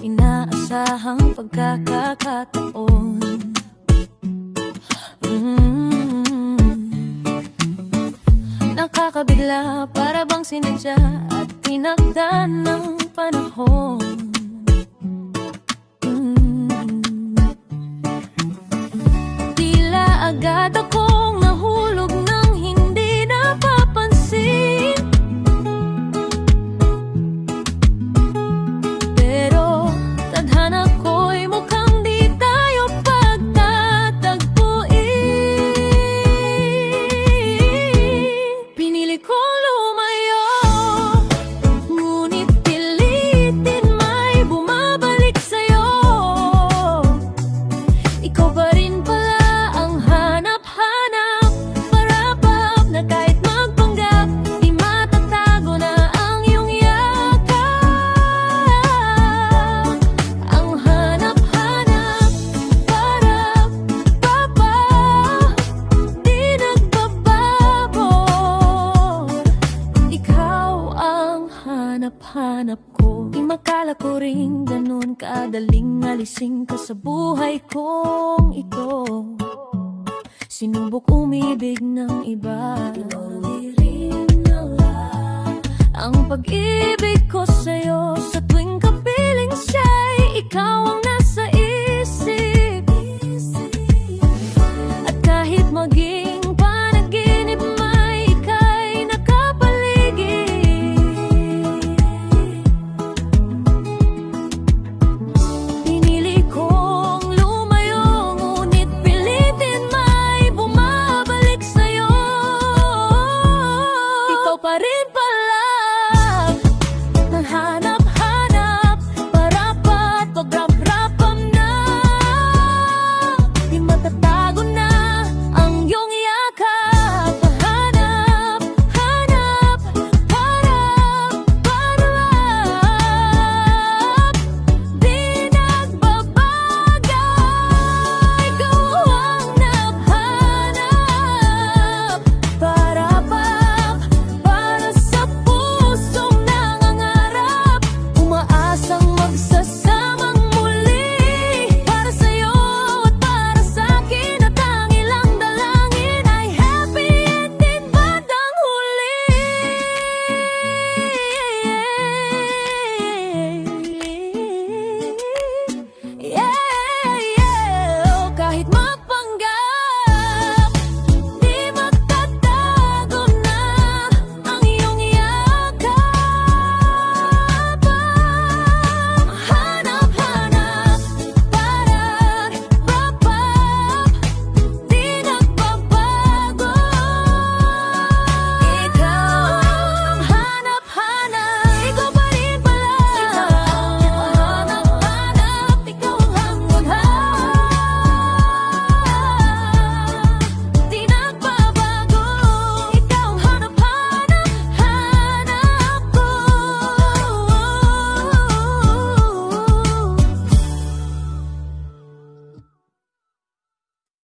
inaasahang pagkakataon. Nakakabigla, para bang sinadya at tinakdan ng panahon. Tila agad akong nahulog nang hindi napapansin. Pero tadhana ko'y mukhang di tayo pagtatagpuin. Pinili ko lumayo, ngunit pilitin may bumabalik sa'yo. Ikaw pa rin pala ang hanap-hanap, parapap na kahit magpanggap, di matatago na ang iyong yakap. Ang hanap-hanap, parapapa, di nagbabago. Ikaw ang hanap-hanap ko. Di makala ko rin ganun kadaling alising ka sa buhay kong ito. Sinubok umibig ng iba, pero di rin nawala ang pag-ibig ko sa'yo. Sa